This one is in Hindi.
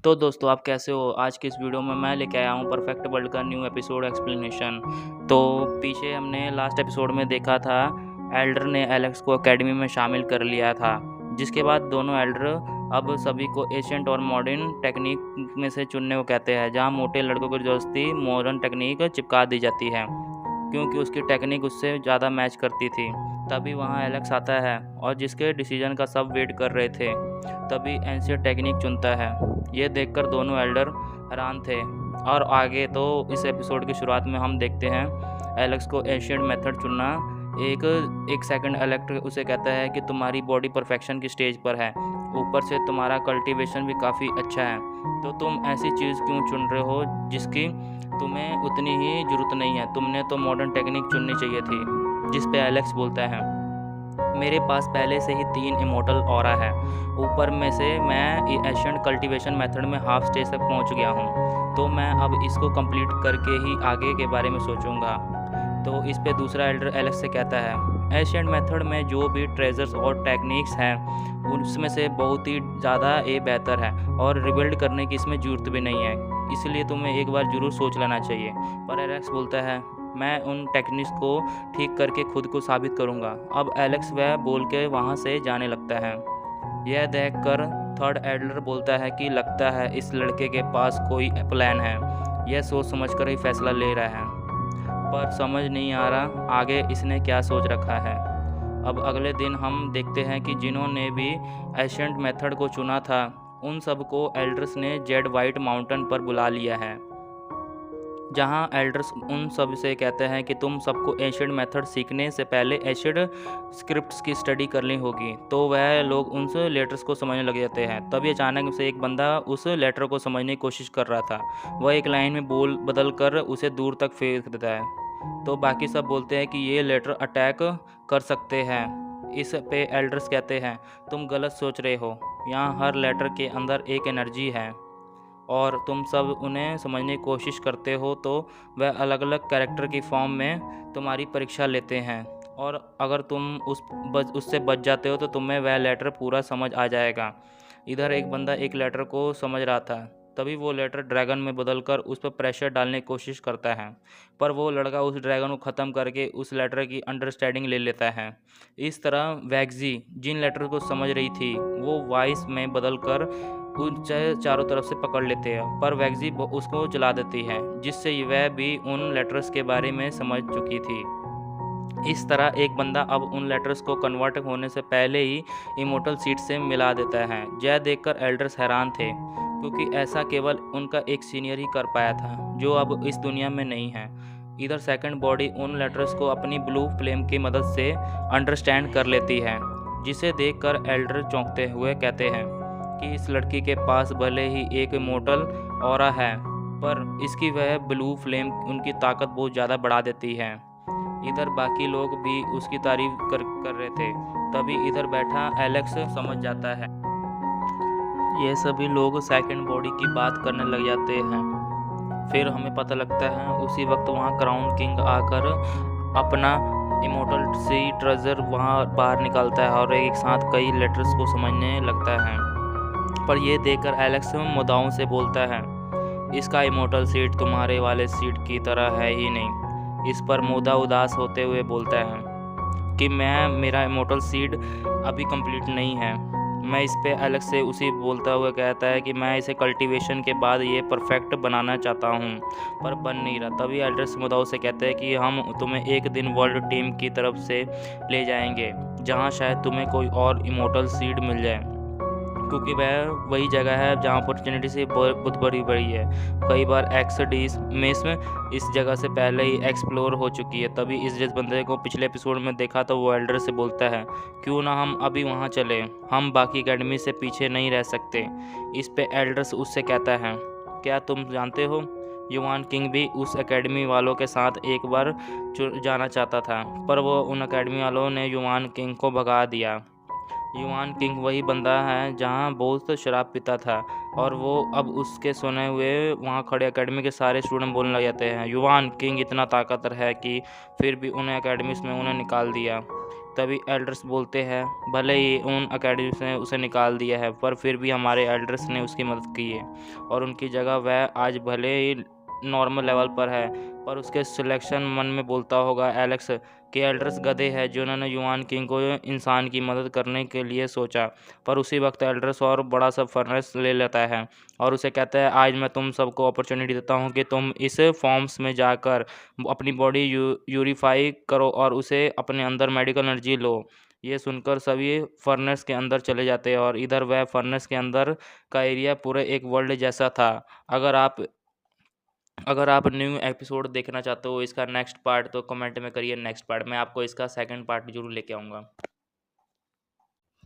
तो दोस्तों आप कैसे हो? आज की इस वीडियो में मैं लेके आया हूँ परफेक्ट वर्ल्ड का न्यू एपिसोड एक्सप्लेनेशन। तो पीछे हमने लास्ट एपिसोड में देखा था एल्डर ने एलेक्स को एकेडमी में शामिल कर लिया था, जिसके बाद दोनों एल्डर अब सभी को एशियंट और मॉडर्न टेक्निक में से चुनने को कहते हैं, जहाँ मोटे लड़कों को जबरदस्ती मॉडर्न टेक्निक चिपका दी जाती है क्योंकि उसकी टेक्निक उससे ज़्यादा मैच करती थी। तभी वहाँ एलेक्स आता है और जिसके डिसीजन का सब वेट कर रहे थे, तभी एंशियंट टेक्निक चुनता है। ये देखकर दोनों एल्डर हैरान थे। और आगे तो इस एपिसोड की शुरुआत में हम देखते हैं एलेक्स को एशियंट मेथड चुनना। एक सेकंड एलेक्स उसे कहता है कि तुम्हारी बॉडी परफेक्शन की स्टेज पर है, ऊपर से तुम्हारा कल्टीवेशन भी काफ़ी अच्छा है, तो तुम ऐसी चीज़ क्यों चुन रहे हो जिसकी तुम्हें उतनी ही ज़रूरत नहीं है? तुमने तो मॉडर्न टेक्निक चुननी चाहिए थी। जिस पे एलेक्स बोलता है, मेरे पास पहले से ही 3 इमोर्टल ऑरा है, ऊपर में से मैं एशियंट कल्टीवेशन मेथड में हाफ स्टेज तक पहुंच गया हूं, तो मैं अब इसको कंप्लीट करके ही आगे के बारे में सोचूंगा। तो इस पे दूसरा एल्डर एलेक्स से कहता है, एशियंट मेथड में जो भी ट्रेजर्स और टेक्निक्स हैं उनमें से बहुत ही ज़्यादा ये बेहतर है और रिबिल्ड करने की इसमें ज़रूरत भी नहीं है, इसलिए तुम्हें एक बार ज़रूर सोच लेना चाहिए। पर एलेक्स बोलता है, मैं उन टेक्निक्स को ठीक करके खुद को साबित करूंगा। अब एलेक्स वह बोल के वहाँ से जाने लगता है। यह देखकर थर्ड एडलर बोलता है कि लगता है इस लड़के के पास कोई प्लान है, यह सोच समझकर ही फैसला ले रहा है, पर समझ नहीं आ रहा आगे इसने क्या सोच रखा है। अब अगले दिन हम देखते हैं कि जिन्होंने भी एशियंट मेथड को चुना था उन सबको एल्डर्स ने जेड वाइट माउंटेन पर बुला लिया है, जहां एल्डर्स उन सब से कहते हैं कि तुम सबको एशियंट मेथड सीखने से पहले एशियंट स्क्रिप्ट्स की स्टडी करनी होगी। तो वह लोग उन लेटर्स को समझने लग जाते हैं। तभी अचानक से एक बंदा उस लेटर को समझने की कोशिश कर रहा था, वह एक लाइन में बोल बदल कर उसे दूर तक फेंक देता है। तो बाकी सब बोलते हैं कि ये लेटर अटैक कर सकते हैं। इस पे एल्डर्स कहते हैं, तुम गलत सोच रहे हो, यहाँ हर लेटर के अंदर एक एनर्जी है और तुम सब उन्हें समझने की कोशिश करते हो, तो वह अलग अलग कैरेक्टर की फॉर्म में तुम्हारी परीक्षा लेते हैं और अगर तुम उससे बच जाते हो तो तुम्हें वह लेटर पूरा समझ आ जाएगा। इधर एक बंदा एक लेटर को समझ रहा था, तभी वो लेटर ड्रैगन में बदलकर उस पर प्रेशर डालने की कोशिश करता है, पर वो लड़का उस ड्रैगन को ख़त्म करके उस लेटर की अंडरस्टैंडिंग ले लेता है। इस तरह वैग्जी जिन लेटर को समझ रही थी वो वॉइस में बदलकर उनसे चारों तरफ से पकड़ लेते हैं, पर वैग्जी उसको जला देती है, जिससे वह भी उन लेटर्स के बारे में समझ चुकी थी। इस तरह एक बंदा अब उन लेटर्स को कन्वर्ट होने से पहले ही इमोर्टल सीड से मिला देता है। यह देखकर एल्डर्स हैरान थे, क्योंकि ऐसा केवल उनका एक सीनियर ही कर पाया था, जो अब इस दुनिया में नहीं है। इधर सेकंड बॉडी उन लेटर्स को अपनी ब्लू फ्लेम की मदद से अंडरस्टैंड कर लेती है, जिसे देखकर एल्डर चौंकते हुए कहते हैं कि इस लड़की के पास भले ही एक इमोर्टल ऑरा है, पर इसकी वह ब्लू फ्लेम उनकी ताकत बहुत ज़्यादा बढ़ा देती है। इधर बाकी लोग भी उसकी तारीफ कर रहे थे। तभी इधर बैठा एलेक्स समझ जाता है। ये सभी लोग सेकंड बॉडी की बात करने लग जाते हैं। फिर हमें पता लगता है उसी वक्त वहाँ क्राउन किंग आकर अपना इमोर्टल सी ट्रेजर वहाँ बाहर निकालता है और एक साथ कई लेटर्स को समझने लगता है। पर यह देखकर एलेक्स मुद्दाओं से बोलता है, इसका इमोर्टल सीड तुम्हारे वाले सीड की तरह है ही नहीं। इस पर मुद्दा उदास होते हुए बोलता है कि मेरा इमोर्टल सीड अभी कंप्लीट नहीं है। मैं इस पे एलेक्स से उसी बोलता हुआ कहता है कि मैं इसे कल्टीवेशन के बाद ये परफेक्ट बनाना चाहता हूँ, पर बन नहीं रहा। तभी एल्डर्स मुद्दाओं से कहते हैं कि हम तुम्हें एक दिन वर्ल्ड टीम की तरफ से ले जाएंगे, जहाँ शायद तुम्हें कोई और इमोर्टल सीड मिल जाए, क्योंकि वह वही जगह है जहाँ अपॉर्चुनिटी से बहुत बड़ी है। कई बार एक्सडीज मिस इस जगह से पहले ही एक्सप्लोर हो चुकी है। तभी इस जिस बंदे को पिछले एपिसोड में देखा तो वो एल्डर से बोलता है, क्यों ना हम अभी वहाँ चले, हम बाकी एकेडमी से पीछे नहीं रह सकते। इस पे एल्डर्स उससे कहता है, क्या तुम जानते हो युवान किंग भी उस एकेडमी वालों के साथ एक बार जाना चाहता था, पर वो उन एकेडमी वालों ने युवान किंग को भगा दिया। युवान किंग वही बंदा है जहाँ बहुत शराब पीता था और वो अब उसके सुने हुए वहाँ खड़े एकेडमी के सारे स्टूडेंट बोलने लग जाते हैं, युवान किंग इतना ताकतवर है कि फिर भी उन्हें एकेडमी में उन्हें निकाल दिया। तभी एल्डर्स बोलते हैं, भले ही उन अकेडमी ने उसे निकाल दिया है, पर फिर भी हमारे एल्डर्स ने उसकी मदद की है और उनकी जगह वह आज भले ही नॉर्मल लेवल पर है, पर उसके सिलेक्शन मन में बोलता होगा एलेक्स कि एल्डर्स गधे हैं जिन्होंने युआन किंग को इंसान की मदद करने के लिए सोचा। पर उसी वक्त एल्डर्स और बड़ा सा फर्नेस ले लेता है और उसे कहता है, आज मैं तुम सबको अपॉर्चुनिटी देता हूँ कि तुम इस फॉर्म्स में जाकर अपनी बॉडी यूरिफाई करो और उसे अपने अंदर मेडिकल एनर्जी लो। ये सुनकर सभी फर्नेस के अंदर चले जाते हैं और इधर वह फर्नेस के अंदर का एरिया पूरे एक वर्ल्ड जैसा था। अगर आप अगर आप न्यू एपिसोड देखना चाहते हो इसका नेक्स्ट पार्ट, तो कमेंट में करिए नेक्स्ट पार्ट, मैं आपको इसका सेकंड पार्ट जरूर लेके आऊँगा।